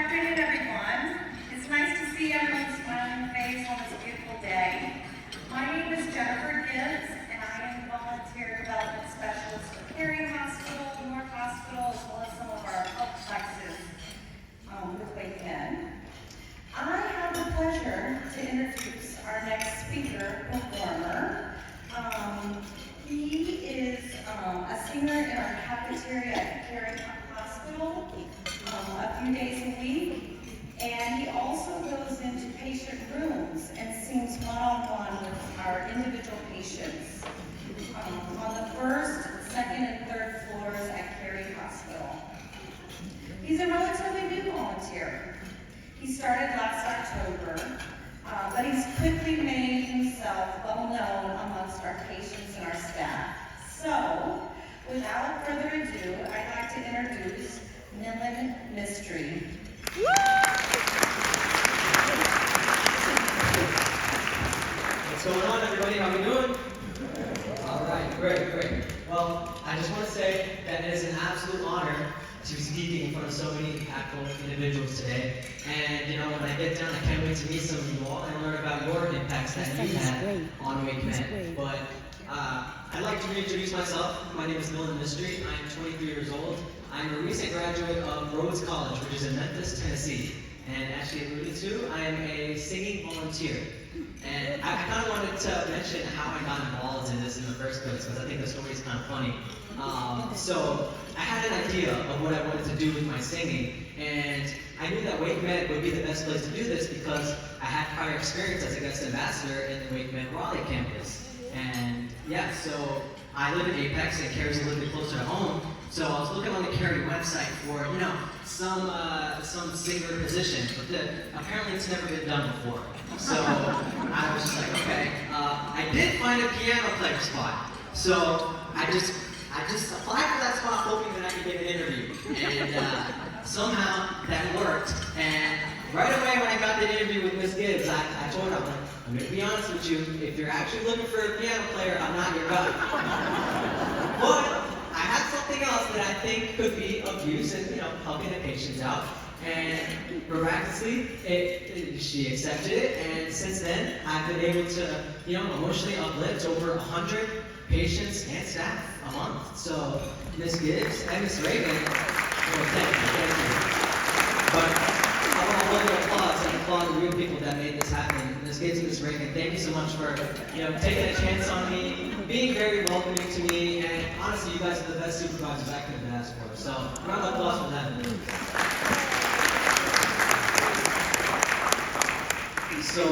afternoon, everyone. It's nice to see everyone's smiling face on this beautiful day. My name is Jennifer Gibbs, and I am the Volunteer Development Specialist for Cary Hospital, North Hospital, as well as some of our health plexes with WakeMed. I have the pleasure to introduce our next speaker performer. He is a singer in our cafeteria at Cary Hospital a few days a week, and he also goes into patient rooms and sings one-on-one with our individual patients on the first, second, and third floors at Cary Hospital. He's a relatively new volunteer. He started last October, but he's quickly made himself well known amongst our patients and our staff. So, without further ado, I'd like to introduce Milan Mistry. What's going on, everybody? How we doing? All right, great. Well, I just want to say that it is an absolute honor to be speaking in front of so many impactful individuals today. And when I get down, I can't wait to meet some of you all and learn about your impacts that you had on WakeMed. But I'd like to reintroduce myself. My name is Milan Mistry. I am 23 years old. I'm a recent graduate of Rhodes College, which is in Memphis, Tennessee. And actually alluded to, I am a singing volunteer. And I kind of wanted to mention how I got involved in this in the first place, because I think the story is kind of funny. So I had an idea of what I wanted to do with my singing, and I knew that WakeMed would be the best place to do this because I had prior experience as a guest ambassador in the WakeMed Raleigh campus. And yeah, so I live in Apex, and Cary's a little bit closer to home. So I was looking on the Cary website for, some singer position, but apparently it's never been done before. So I was just like, okay. I did find a piano player spot, so I just applied for that spot hoping that I could get an interview, and somehow that worked. And right away when I got the interview with Miss Gibbs, I told her, I'm going to be honest with you, if you're actually looking for a piano player, I'm not your guy. But I had something else that I think could be of use in, helping the patients out. And miraculously, she accepted it, and since then, I've been able to, emotionally uplift over 100 patients and staff a month. So, Ms. Gibbs and Ms. Reagan, thank you. But I want to hold the applause and applaud the real people that made this happen. Ms. Gibbs and Ms. Reagan, thank you so much for, taking a chance on me, being very welcoming to me, and honestly, you guys are the best supervisors I could have asked for. So, round of applause for that. So,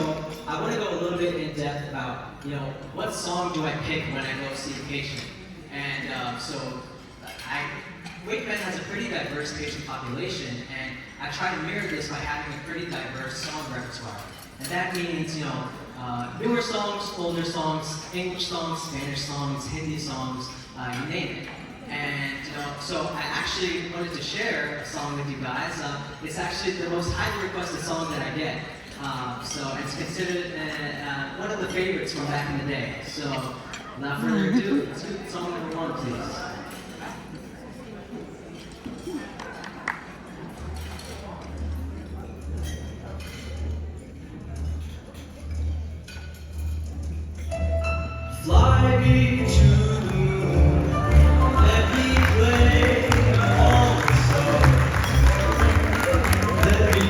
I want to go a little bit in depth about, what song do I pick when I go see a patient? And WakeMed has a pretty diverse patient population, and I try to mirror this by having a pretty diverse song repertoire. And that means, newer songs, older songs, English songs, Spanish songs, Hindi songs, you name it. And so I actually wanted to share a song with you guys. It's actually the most highly requested song that I get. So it's considered one of the favorites from back in the day. So without further ado, let's do song number 1, please. Fly me to the moon, let me play on the stars, let me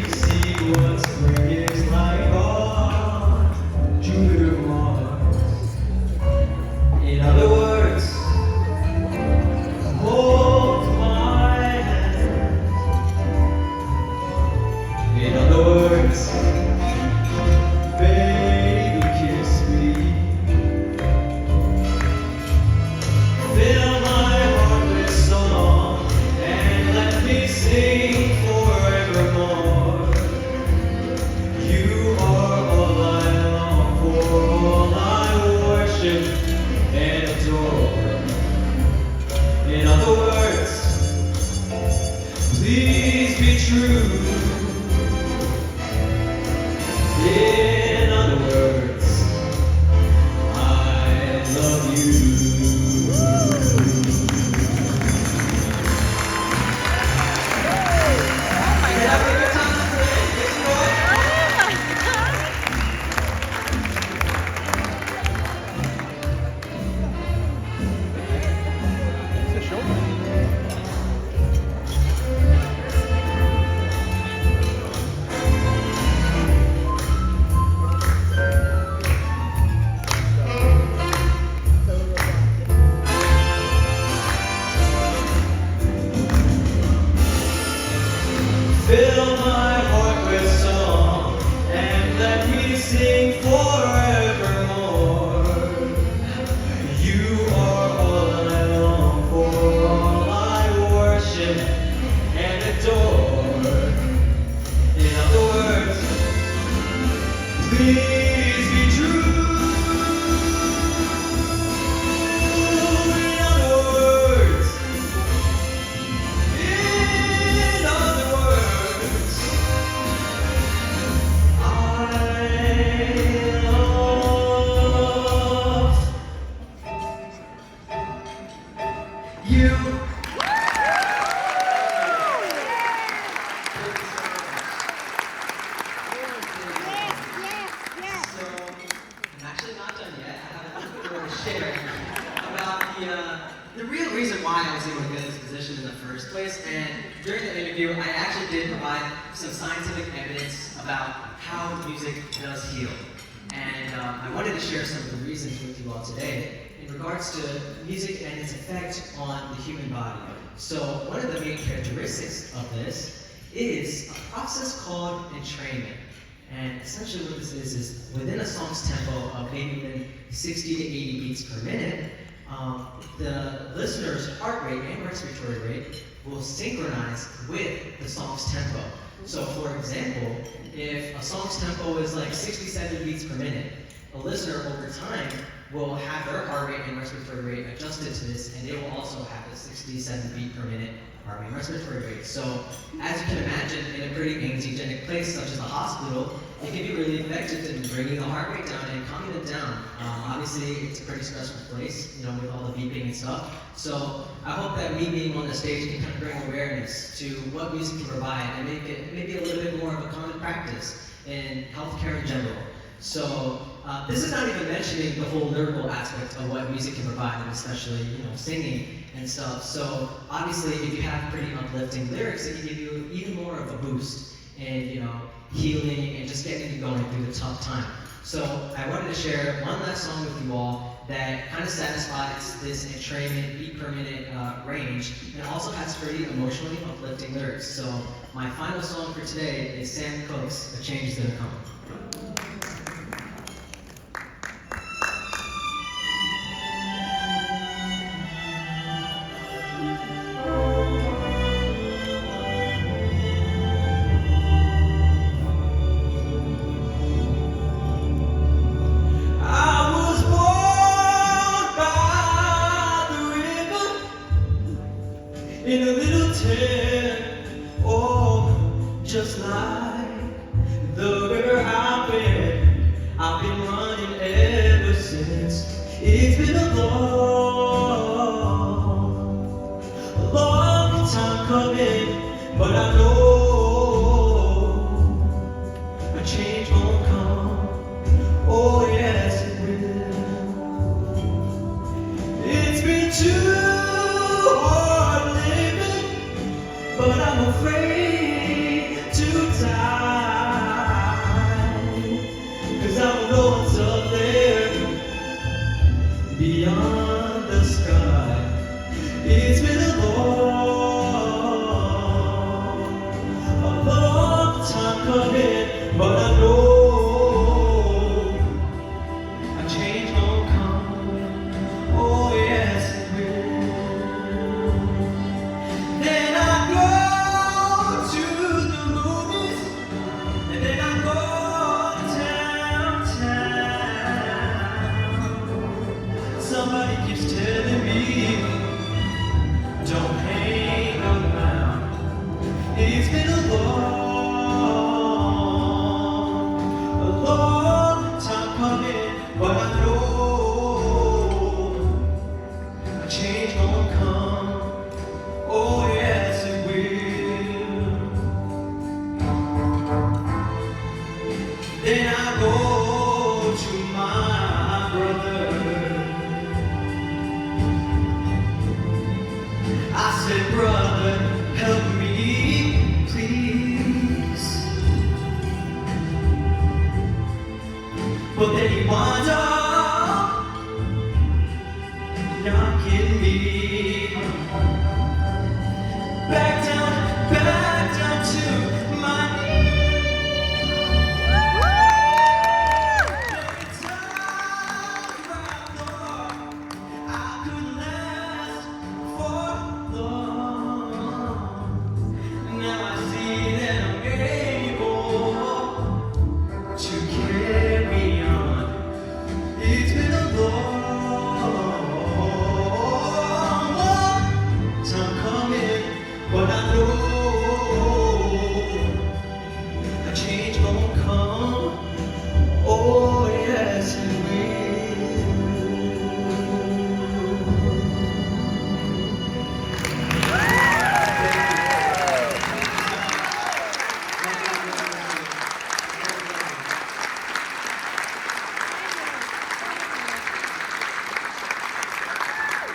see what spring is like on Jupiter, Mars. In other words, hold my hand. In other words, baby, kiss me. Fill my heart with song and let me sing forevermore. You are all I long for, all I worship and adore. In other words, please be true. In other words, I love you. Have a good sing forevermore. You are all I long for, all I worship and adore. In other words, please be true. In other words, I love you. So, I'm actually not done yet. I have a little bit more to share about the real reason why I was able to get in this position in the first place. And during the interview, I actually did provide some scientific evidence about how music does heal. And I wanted to share some of the reasons with you all today in regards to music and its effect on the human body. So, one of the main characteristics of this is a process called entrainment. And essentially what this is within a song's tempo of maybe 60 to 80 beats per minute, the listener's heart rate and respiratory rate will synchronize with the song's tempo. So for example, if a song's tempo is like 67 beats per minute, a listener over time will have their heart rate and respiratory rate adjusted to this, and they will also have a 67 beat per minute heart rate and respiratory rate. So as you can imagine, in a pretty anxiogenic place such as a hospital, it can be really effective in bringing the heart rate down and calming it down. Obviously, it's a pretty stressful place, you know, with all the beeping and stuff. So I hope that me being on the stage can kind of bring awareness to what music can provide and make it maybe a little bit more of a common practice in healthcare in general. So this is not even mentioning the whole lyrical aspect of what music can provide, and especially, you know, singing and stuff. So obviously, if you have pretty uplifting lyrics, it can give you even more of a boost in, you know, healing and just getting you going through the tough time. So I wanted to share one last song with you all that kind of satisfies this entrainment beat per minute range, and also has pretty emotionally uplifting lyrics. So my final song for today is Sam Cooke's "A Change Is Gonna Come." In a little tent, oh, just like the river I've been running ever since. It's been a long time coming, but I know a change won't come. Oh yes, it will. It's been too hard, but I'm afraid to die, 'cause I don't know what's up there beyond the sky. It's been a long time coming, but I know a change won't come. Oh yes, it will. Then I go to the movies, and then I go downtown. Somebody keeps telling me, don't hang around. It's been a long time coming, but I know a change won't come. Oh yes, it will. Then I go to my brother. I said, brother, help me, please. But then he wants